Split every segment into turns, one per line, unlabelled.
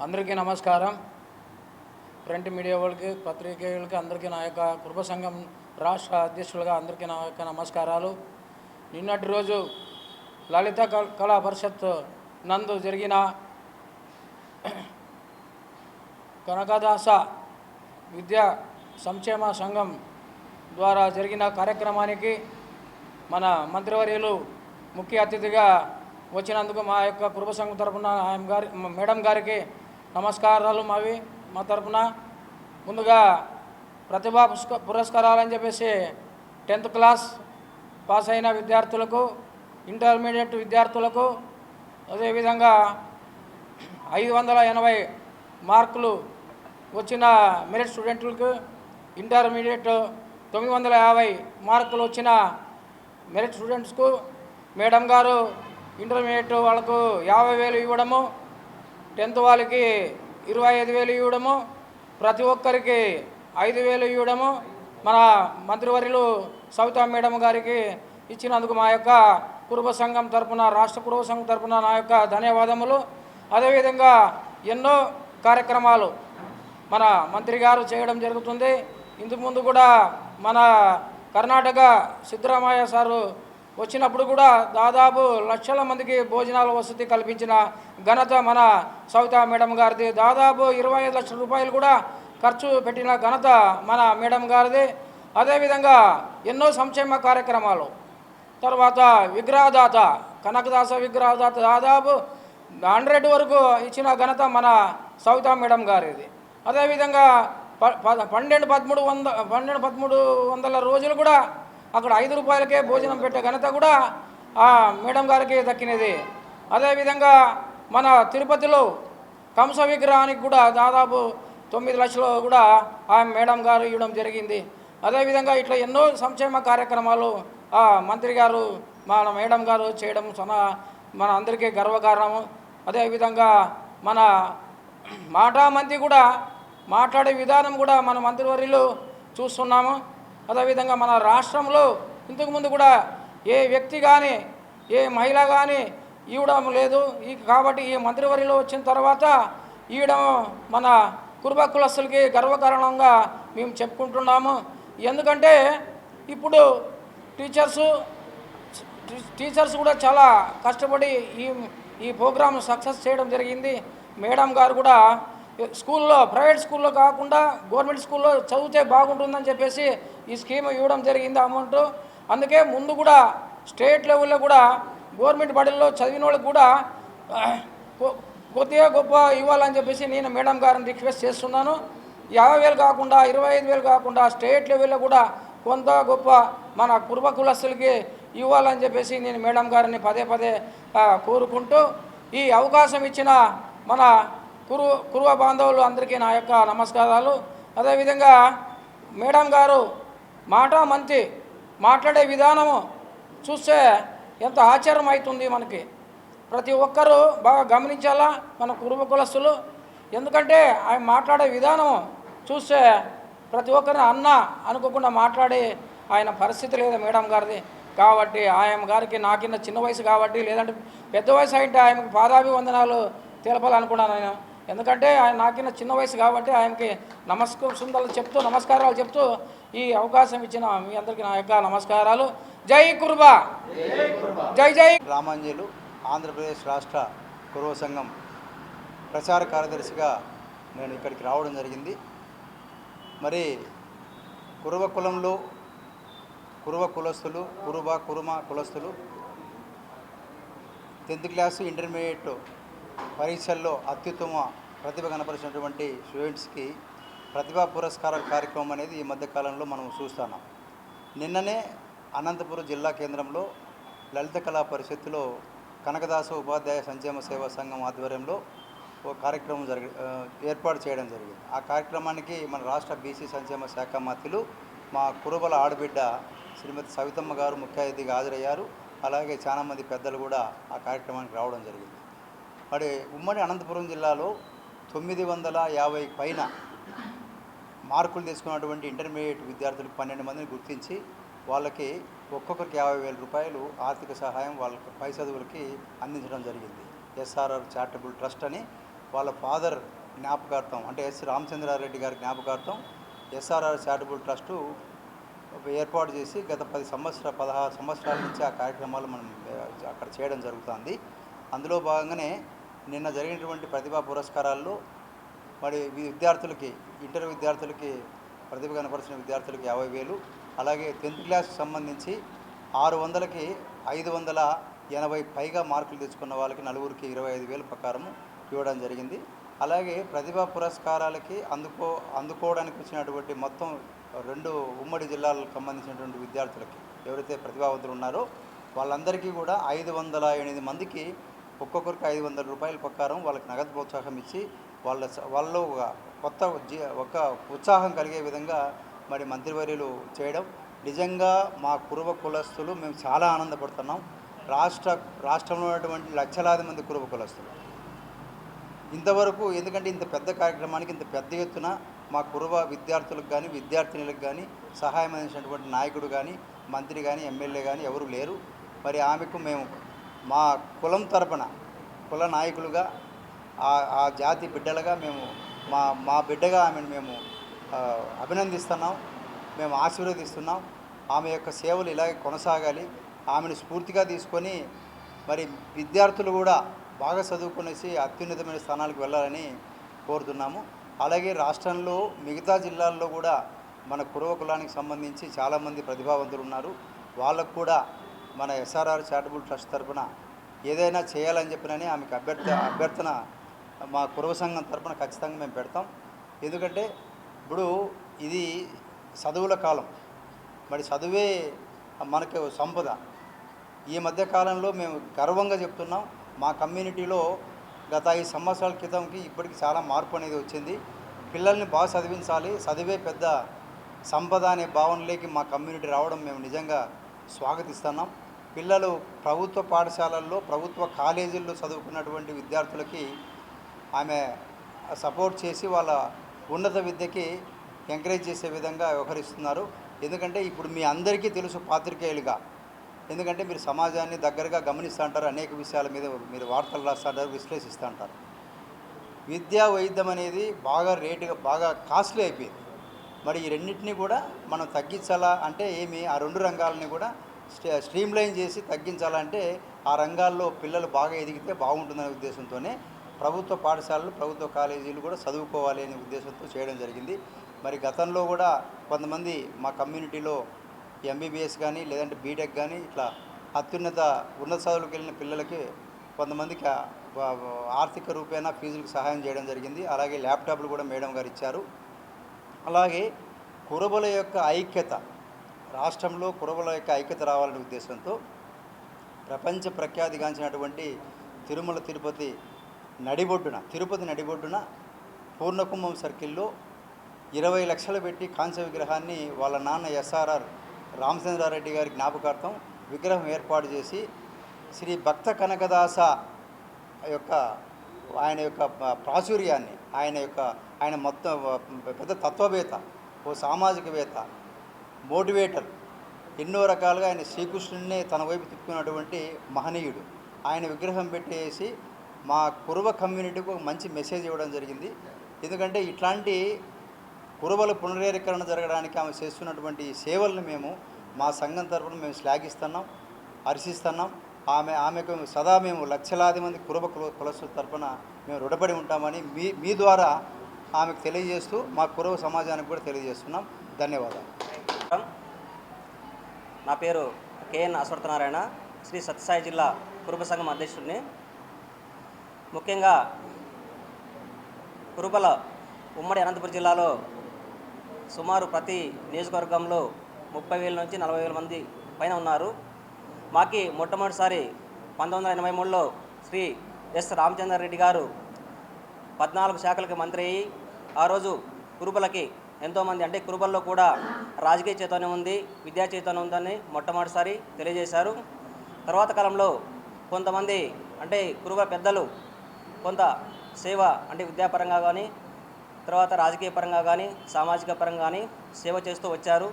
అందరికీ నమస్కారం. Print media వాళ్ళకి, పత్రికేయులకి అందరికీ నా యొక్క కృప సంఘం రాష్ట్ర అధ్యక్షులుగా అందరికీ నా యొక్క నమస్కారాలు. నిన్నటి రోజు లలిత కళా పరిషత్ నందు జరిగిన కనకదాస విద్యా సంక్షేమ సంఘం ద్వారా జరిగిన కార్యక్రమానికి మన మంత్రివర్యులు ముఖ్య అతిథిగా వచ్చినందుకు మా యొక్క కృప సంఘం తరఫున మేడం గారికి నమస్కారాలు మా తరఫున. ముందుగా ప్రతిభా పురస్కారాలని చెప్పేసి 10th క్లాస్ పాస్ అయిన విద్యార్థులకు, ఇంటర్మీడియట్ విద్యార్థులకు, అదేవిధంగా 580 మార్కులు వచ్చిన మెరిట్ స్టూడెంట్లకు, ఇంటర్మీడియట్ 950 మార్కులు వచ్చిన మెరిట్ స్టూడెంట్స్కు మేడం గారు ఇంటర్మీడియట్ వాళ్ళకు 50,000 ఇవ్వడము, 10th వాళ్ళకి 25,000 ఇవ్వడము, ప్రతి ఒక్కరికి 5,000 ఇవ్వడము మన మంత్రివర్యులు సవితా మేడం గారికి ఇచ్చినందుకు మా యొక్క కురుబ సంఘం తరపున, రాష్ట్ర కురుబ సంఘం తరపున నా యొక్క ధన్యవాదములు. అదేవిధంగా ఎన్నో కార్యక్రమాలు మన మంత్రి గారు చేయడం జరుగుతుంది. ఇంతకుముందు కూడా మన కర్ణాటక సిద్ధరామయ్య సారు వచ్చినప్పుడు కూడా దాదాపు లక్షల మందికి భోజనాల వసతి కల్పించిన ఘనత మన సవితా మేడం గారిది. దాదాపు 25 లక్షల రూపాయలు కూడా ఖర్చు పెట్టిన ఘనత మన మేడం గారిది. అదేవిధంగా ఎన్నో సంక్షేమ కార్యక్రమాలు, తర్వాత విగ్రహదాత, కనకదాస విగ్రహదాత దాదాపు 100 వరకు ఇచ్చిన ఘనత మన సవితా మేడం గారిది. అదేవిధంగా 12-13 రోజులు కూడా అక్కడ 5 రూపాయలకే భోజనం పెట్టే ఘనత కూడా ఆ మేడం గారికి దక్కినది. అదేవిధంగా మన తిరుపతిలో కంస విగ్రహానికి కూడా దాదాపు 9 లక్షలు కూడా ఆ మేడం గారు ఇవ్వడం జరిగింది. అదేవిధంగా ఇట్లా ఎన్నో సంక్షేమ కార్యక్రమాలు ఆ మంత్రి గారు, మన మేడం గారు చేయడం మన అందరికీ గర్వకారణము. అదేవిధంగా మన మాటామంతి కూడా మాట్లాడే విధానం కూడా మన మంత్రివర్యులు చూస్తున్నాము. అదేవిధంగా మన రాష్ట్రంలో ఇంతకుముందు కూడా ఏ వ్యక్తి కానీ, ఏ మహిళ కానీ ఇవ్వడం లేదు. కాబట్టి ఈ మంత్రివర్యులు వచ్చిన తర్వాత ఇవ్వడం మన కురుబ కులస్తులకి గర్వకారణంగా మేము చెప్పుకుంటున్నాము. ఎందుకంటే ఇప్పుడు టీచర్స్ కూడా చాలా కష్టపడి ఈ ప్రోగ్రామ్ సక్సెస్ చేయడం జరిగింది. మేడం గారు కూడా స్కూల్లో, ప్రైవేట్ స్కూల్లో కాకుండా గవర్నమెంట్ స్కూల్లో చదివితే బాగుంటుందని చెప్పేసి ఈ స్కీమ్ ఇవ్వడం జరిగింది అమౌంట్. అందుకే ముందు కూడా స్టేట్ లెవెల్లో కూడా గవర్నమెంట్ బడుల్లో చదివిన వాళ్ళకి కూడా కొద్దిగా గొప్ప ఇవ్వాలని చెప్పేసి నేను మేడం గారిని రిక్వెస్ట్ చేస్తున్నాను. 50,000 కాకుండా, 25,000 కాకుండా స్టేట్ లెవెల్లో కూడా కొంత గొప్ప మన కురుబ కులస్తులకి ఇవ్వాలని చెప్పేసి నేను మేడం గారిని పదే కోరుకుంటూ ఈ అవకాశం ఇచ్చిన మన కురువ బాంధవులు అందరికీ నా యొక్క నమస్కారాలు. అదేవిధంగా మేడం గారు మంచి మాట్లాడే విధానము చూస్తే ఎంత ఆశ్చర్యం అవుతుంది మనకి. ప్రతి ఒక్కరూ బాగా గమనించాలా మన కురుబ కులస్తులు. ఎందుకంటే ఆయన మాట్లాడే విధానము చూస్తే ప్రతి ఒక్కరిని అన్న అనుకోకుండా మాట్లాడే ఆయన పరిస్థితి లేదు మేడం గారిది. కాబట్టి ఆయన గారికి నాకిన్న చిన్న వయసు కాబట్టి, లేదంటే పెద్ద వయసు అయితే ఆయనకి పాదాభివందనాలు తెలపాలనుకున్నాను నేను. ఎందుకంటే ఆయన నాకిన్న చిన్న వయసు కాబట్టి ఆయనకి నమస్కారాలు చెప్తూ ఈ అవకాశం ఇచ్చిన మీ అందరికీ నా యొక్క నమస్కారాలు. జై కురుబ, జై జై
రామాంజలు. ఆంధ్రప్రదేశ్ రాష్ట్ర కురువ సంఘం ప్రచార కార్యదర్శిగా నేను ఇక్కడికి రావడం జరిగింది. మరి కురువ కులంలో కురువ కులస్తులు, కురుమ కులస్తులు 10th క్లాసు, ఇంటర్మీడియట్ పరీక్షల్లో అత్యుత్తమ ప్రతిభ కనపరిచినటువంటి స్టూడెంట్స్కి ప్రతిభా పురస్కారాల కార్యక్రమం అనేది ఈ మధ్యకాలంలో మనం చూస్తున్నాం. నిన్ననే అనంతపురం జిల్లా కేంద్రంలో లలిత కళా పరిషత్తులో కనకదాస ఉపాధ్యాయ సంక్షేమ సేవా సంఘం ఆధ్వర్యంలో ఒక కార్యక్రమం ఏర్పాటు చేయడం జరిగింది. ఆ కార్యక్రమానికి మన రాష్ట్ర బీసీ సంక్షేమ శాఖ మంత్రులు మా కురుబల ఆడబిడ్డ శ్రీమతి సవితమ్మ గారు ముఖ్య అతిథిగా హాజరయ్యారు. అలాగే చాలామంది పెద్దలు కూడా ఆ కార్యక్రమానికి రావడం జరిగింది. మరి ఉమ్మడి అనంతపురం జిల్లాలో 950 పైన మార్కులు తీసుకున్నటువంటి ఇంటర్మీడియట్ విద్యార్థులకు 12 మందిని గుర్తించి వాళ్ళకి ఒక్కొక్కరికి 50,000 రూపాయలు ఆర్థిక సహాయం వాళ్ళకి పై చదువులకి అందించడం జరిగింది. ఎస్ఆర్ఆర్ చారిటబుల్ ట్రస్ట్ అని వాళ్ళ ఫాదర్ జ్ఞాపకార్థం అంటే ఎస్ రామచంద్రారెడ్డి గారి జ్ఞాపకార్థం ఎస్ఆర్ఆర్ చారిటబుల్ ట్రస్టు ఏర్పాటు చేసి గత 16 సంవత్సరాల నుంచి ఆ కార్యక్రమాలు మనం అక్కడ చేయడం జరుగుతుంది. అందులో భాగంగానే నిన్న జరిగినటువంటి ప్రతిభా పురస్కారాల్లో మరి విద్యార్థులకి ఇంటర్ విద్యార్థులకి ప్రతిభ కనపరిచిన విద్యార్థులకి 50,000, అలాగే 10th క్లాస్కి సంబంధించి 600కి 580 పైగా మార్కులు తెచ్చుకున్న వాళ్ళకి నలుగురికి 25,000 ప్రకారం ఇవ్వడం జరిగింది. అలాగే ప్రతిభా పురస్కారాలకి అందుకోవడానికి వచ్చినటువంటి మొత్తం 2 ఉమ్మడి జిల్లాలకు సంబంధించినటువంటి విద్యార్థులకి ఎవరైతే ప్రతిభావంతులు ఉన్నారో వాళ్ళందరికీ కూడా 508 మందికి ఒక్కొక్కరికి 500 రూపాయల ప్రకారం వాళ్ళకి నగదు ప్రోత్సాహం ఇచ్చి వాళ్ళు ఒక ఉత్సాహం కలిగే విధంగా మరి మంత్రివర్యులు చేయడం నిజంగా మా కురుబ కులస్తులు మేము చాలా ఆనందపడుతున్నాం. రాష్ట్రంలో ఉన్నటువంటి లక్షలాది మంది కురుబ కులస్తులు ఇంతవరకు, ఎందుకంటే ఇంత పెద్ద కార్యక్రమానికి ఇంత పెద్ద ఎత్తున మా కురుబ విద్యార్థులకు కానీ విద్యార్థినులకు కానీ సహాయం అందించినటువంటి నాయకుడు కానీ మంత్రి కానీ ఎమ్మెల్యే కానీ ఎవరు లేరు. మరి ఆమెకు మేము మా కులం తరపున కుల నాయకులుగా ఆ జాతి బిడ్డలుగా మేము మా బిడ్డగా ఆమెను మేము అభినందిస్తున్నాం, మేము ఆశీర్వదిస్తున్నాం. ఆమె యొక్క సేవలు ఇలాగే కొనసాగాలి. ఆమెను స్ఫూర్తిగా తీసుకొని మరి విద్యార్థులు కూడా బాగా చదువుకునేసి అత్యున్నతమైన స్థానాలకు వెళ్ళాలని కోరుతున్నాము. అలాగే రాష్ట్రంలో మిగతా జిల్లాల్లో కూడా మన కురువ కులానికి సంబంధించి చాలామంది ప్రతిభావంతులు ఉన్నారు. వాళ్ళకు కూడా మన ఎస్ఆర్ఆర్ చారిటబుల్ ట్రస్ట్ తరఫున ఏదైనా చేయాలని చెప్పినని ఆమెకు అభ్యర్థన మా కురువ సంఘం తరఫున ఖచ్చితంగా మేము పెడతాం. ఎందుకంటే ఇప్పుడు ఇది చదువుల కాలం, మరి చదువే మనకు సంపద. ఈ మధ్య కాలంలో మేము గర్వంగా చెప్తున్నాం, మా కమ్యూనిటీలో గత 5 సంవత్సరాల క్రితంకి ఇప్పటికి చాలా మార్పు అనేది వచ్చింది. పిల్లల్ని బాగా చదివించాలి, చదివే పెద్ద సంపద అనే భావనలోకి మా కమ్యూనిటీ రావడం మేము నిజంగా స్వాగతిస్తున్నాం. పిల్లలు ప్రభుత్వ పాఠశాలల్లో ప్రభుత్వ కాలేజీల్లో చదువుకున్నటువంటి విద్యార్థులకి ఆమె సపోర్ట్ చేసి వాళ్ళ ఉన్నత విద్యకి ఎంకరేజ్ చేసే విధంగా వ్యవహరిస్తున్నారు. ఎందుకంటే ఇప్పుడు మీ అందరికీ తెలుసు పాత్రికేయులుగా, ఎందుకంటే మీరు సమాజాన్ని దగ్గరగా గమనిస్తూ ఉంటారు, అనేక విషయాల మీద మీరు వార్తలు రాస్తూ ఉంటారు, విశ్లేషిస్తూ ఉంటారు. విద్యా వైద్యం అనేది బాగా కాస్ట్లీ అయిపోయింది. మరి ఈ రెండింటినీ కూడా మనం తగ్గించాలా అంటే ఆ 2 రంగాలని కూడా స్ట్రీమ్లైన్ చేసి తగ్గించాలంటే ఆ రంగాల్లో పిల్లలు బాగా ఎదిగితే బాగుంటుందనే ఉద్దేశంతోనే ప్రభుత్వ పాఠశాలలు ప్రభుత్వ కాలేజీలు కూడా చదువుకోవాలి అనే ఉద్దేశంతో చేయడం జరిగింది. మరి గతంలో కూడా కొంతమంది మా కమ్యూనిటీలో ఎంబీబీఎస్ కానీ లేదంటే బీటెక్ కానీ ఇట్లా ఉన్నత చదువులకు వెళ్ళిన పిల్లలకి కొంతమందికి ఆర్థిక రూపేణా ఫీజులకు సహాయం చేయడం జరిగింది. అలాగే ల్యాప్టాప్లు కూడా మేడం గారు ఇచ్చారు. అలాగే కురుబల యొక్క ఐక్యత, రాష్ట్రంలో కురుబల యొక్క ఐక్యత రావాలనే ఉద్దేశంతో ప్రపంచ ప్రఖ్యాతిగాంచినటువంటి తిరుపతి నడిబొడ్డున పూర్ణకుంభం సర్కిల్లో 20 లక్షలు పెట్టి కాంస్య విగ్రహాన్ని వాళ్ళ నాన్న ఎస్ఆర్ఆర్ రామచంద్రారెడ్డి గారి జ్ఞాపకార్థం విగ్రహం ఏర్పాటు చేసి శ్రీ భక్త కనకదాస ఆయన యొక్క ప్రాచుర్యాన్ని ఆయన మొత్తం పెద్ద తత్వవేత్త, ఓ సామాజికవేత్త, మోటివేటర్, ఎన్నో రకాలుగా ఆయన శ్రీకృష్ణుడిని తన వైపు తిప్పుకున్నటువంటి మహనీయుడు. ఆయన విగ్రహం పెట్టేసి మా కురుబ కమ్యూనిటీకి ఒక మంచి మెసేజ్ ఇవ్వడం జరిగింది. ఎందుకంటే ఇట్లాంటి కురుబల పునరేకరణ జరగడానికి ఆమె చేస్తున్నటువంటి సేవలను మేము మా సంఘం తరఫున మేము శ్లాఘిస్తున్నాం, హర్షిస్తున్నాం. ఆమెకు సదా మేము లక్షలాది మంది కురుబ కులస్తుల తరఫున మేము రుణపడి ఉంటామని మీ ద్వారా ఆమెకు తెలియజేస్తూ మా కురుబ సమాజానికి కూడా తెలియజేస్తున్నాం. ధన్యవాదాలు.
నా పేరు కేఎన్ అశ్వత్థనారాయణ, శ్రీ సత్యసాయి జిల్లా కురుబ సంఘం అధ్యక్షుడిని. ముఖ్యంగా కురుబల ఉమ్మడి అనంతపురం జిల్లాలో సుమారు ప్రతి నియోజకవర్గంలో 30,000 నుంచి 40,000 మంది పైన ఉన్నారు. మాకి మొట్టమొదటిసారి 1983లో శ్రీ ఎస్ రామచంద్రారెడ్డి గారు 14 శాఖలకు మంత్రి అయ్యి ఆ రోజు కురుబలకి ఎంతోమంది, అంటే కురుబల్లో కూడా రాజకీయ చైతన్యం ఉంది, విద్యా చైతన్యం ఉందని మొట్టమొదటిసారి తెలియజేశారు. తర్వాత కాలంలో కొంతమంది అంటే కురుబ పెద్దలు కొంత సేవ అంటే విద్యాపరంగా కానీ తర్వాత రాజకీయ పరంగా కానీ సామాజిక పరంగా కానీ సేవ చేస్తూ వచ్చారు.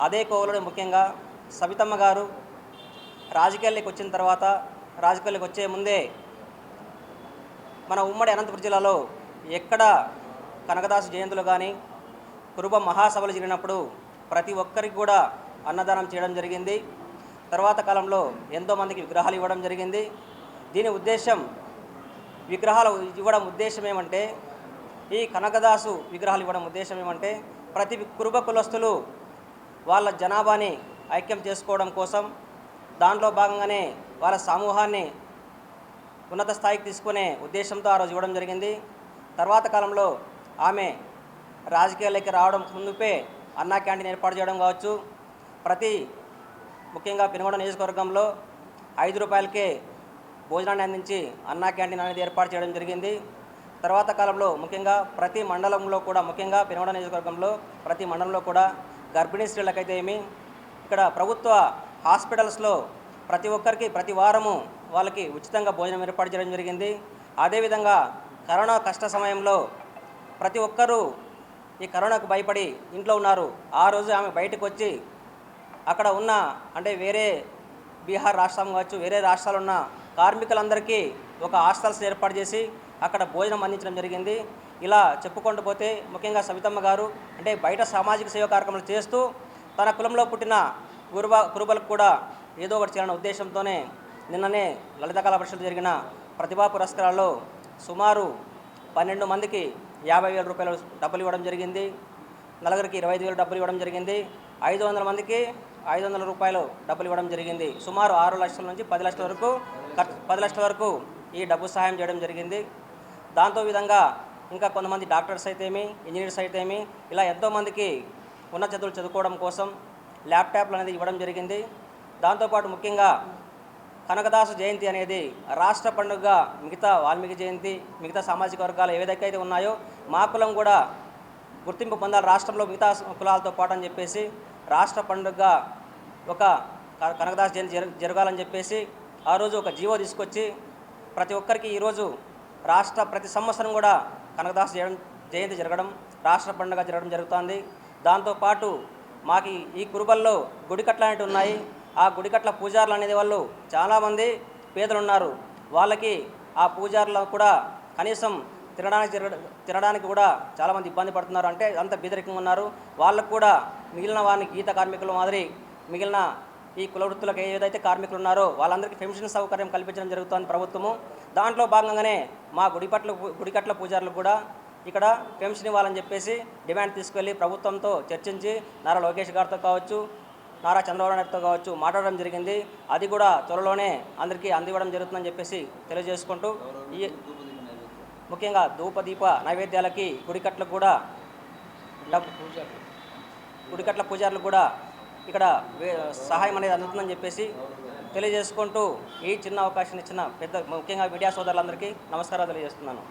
అదే కోవలో ముఖ్యంగా సవితమ్మ గారు రాజకీయాల్లోకి వచ్చిన తర్వాత, రాజకీయాల్లోకి వచ్చే ముందే మన ఉమ్మడి అనంతపురం జిల్లాలో ఎక్కడ కనకదాసు జయంతులు కానీ కురుబ మహాసభలు జరిగినప్పుడు ప్రతి ఒక్కరికి కూడా అన్నదానం చేయడం జరిగింది. తర్వాత కాలంలో ఎంతోమందికి విగ్రహాలు ఇవ్వడం జరిగింది. దీని ఉద్దేశం విగ్రహాలు ఇవ్వడం ఉద్దేశం ఏమంటే ఈ కనకదాసు విగ్రహాలు ఇవ్వడం ఉద్దేశం ఏమంటే ప్రతి కురుబ కులస్తులు వాళ్ళ జనాభాని ఐక్యం చేసుకోవడం కోసం, దాంట్లో భాగంగానే వాళ్ళ సమూహాన్ని ఉన్నత స్థాయికి తీసుకునే ఉద్దేశంతో ఆ రోజు ఇవ్వడం జరిగింది. తర్వాత కాలంలో ఆమె రాజకీయాల్లోకి రావడం ముందుపే అన్నా క్యాంటీన్ ఏర్పాటు చేయడం కావచ్చు, ముఖ్యంగా పెనుగొండ నియోజకవర్గంలో 5 రూపాయలకే భోజనాన్ని అందించి అన్నా క్యాంటీన్ అనేది ఏర్పాటు చేయడం జరిగింది. తర్వాత కాలంలో ముఖ్యంగా ప్రతి మండలంలో కూడా, ముఖ్యంగా పెనుగొండ నియోజకవర్గంలో ప్రతి మండలంలో కూడా గర్భిణీ స్త్రీలకైతే ఇక్కడ ప్రభుత్వ హాస్పిటల్స్లో ప్రతి ఒక్కరికి ప్రతి వారము వాళ్ళకి ఉచితంగా భోజనం ఏర్పాటు చేయడం జరిగింది. అదేవిధంగా కరోనా కష్ట సమయంలో ప్రతి ఒక్కరూ ఈ కరోనాకు భయపడి ఇంట్లో ఉన్నారు. ఆ రోజు ఆమె బయటకు వచ్చి అక్కడ ఉన్న అంటే వేరే బీహార్ రాష్ట్రం కావచ్చు, వేరే రాష్ట్రాలు ఉన్న కార్మికులందరికీ ఒక హాస్టల్స్ ఏర్పాటు చేసి అక్కడ భోజనం అందించడం జరిగింది. ఇలా చెప్పుకుంటూ పోతే ముఖ్యంగా సవితమ్మ గారు అంటే బయట సామాజిక సేవా కార్యక్రమాలు చేస్తూ తన కులంలో పుట్టిన కురుబలకు కూడా ఏదో ఒకటి చేయాలనే ఉద్దేశంతోనే నిన్ననే లలిత కళా పరిషత్ జరిగిన ప్రతిభా పురస్కారాల్లో సుమారు 12 మందికి 50,000 రూపాయలు డబ్బులు ఇవ్వడం జరిగింది. నలుగురికి 25,000 డబ్బులు ఇవ్వడం జరిగింది. 500 మందికి 500 రూపాయలు డబ్బులు ఇవ్వడం జరిగింది. సుమారు 6 లక్షల నుంచి 10 లక్షల వరకు ఈ డబ్బు సహాయం చేయడం జరిగింది. దాంతో విధంగా ఇంకా కొంతమంది డాక్టర్స్ అయితేమి, ఇంజనీర్స్ అయితేమి ఇలా ఎంతోమందికి ఉన్నత చదువులు చదువుకోవడం కోసం ల్యాప్టాప్లు అనేది ఇవ్వడం జరిగింది. దాంతోపాటు ముఖ్యంగా కనకదాసు జయంతి అనేది రాష్ట్ర పండుగగా మిగతా వాల్మీకి జయంతి, మిగతా సామాజిక వర్గాలు ఏదైతే ఉన్నాయో మా కులం కూడా గుర్తింపు పొందాలి రాష్ట్రంలో మిగతా కులాలతో పాటు అని చెప్పేసి రాష్ట్ర పండుగగా ఒక కనకదాసు జయంతి జరగాలని చెప్పేసి ఆ రోజు ఒక జీవో తీసుకొచ్చి ప్రతి ఒక్కరికి ఈరోజు ప్రతి సంవత్సరం కూడా కనకదాసు జయంతి జరగడం, రాష్ట్ర పండుగ జరగడం జరుగుతుంది. దాంతోపాటు మాకు ఈ కురుబల్లో గుడికట్లు అనేవి ఉన్నాయి. ఆ గుడికట్ల పూజారులు అనేది వాళ్ళు చాలామంది పేదలు ఉన్నారు. వాళ్ళకి ఆ పూజారులు కూడా కనీసం తినడానికి కూడా చాలామంది ఇబ్బంది పడుతున్నారు. అంటే అంత బీదరికంగా ఉన్నారు. వాళ్ళకు కూడా మిగిలిన వారిని గీత కార్మికుల మాదిరి మిగిలిన ఈ కుల వృత్తులకు ఏదైతే కార్మికులు ఉన్నారో వాళ్ళందరికీ పెన్షన్ సౌకర్యం కల్పించడం జరుగుతుంది ప్రభుత్వము. దాంట్లో భాగంగానే మా గుడికట్ల పూజారులు కూడా ఇక్కడ పెన్షన్ ఇవ్వాలని చెప్పేసి డిమాండ్ తీసుకెళ్ళి ప్రభుత్వంతో చర్చించి నారా లోకేష్ గారితో కావచ్చు, నారా చంద్రబాబు నాయుడుతో కావచ్చు మాట్లాడడం జరిగింది. అది కూడా త్వరలోనే అందరికీ అందివ్వడం జరుగుతుందని చెప్పేసి తెలియజేసుకుంటూ ఈ ముఖ్యంగా ధూపదీప నైవేద్యాలకి గుడికట్ల పూజారులు కూడా ఇక్కడ సహాయం అనేది అందుతుందని చెప్పేసి తెలియజేసుకుంటూ ఈ చిన్న అవకాశం ఇచ్చిన ముఖ్యంగా మీడియా సోదరులందరికీ నమస్కారాలు తెలియజేస్తున్నాను.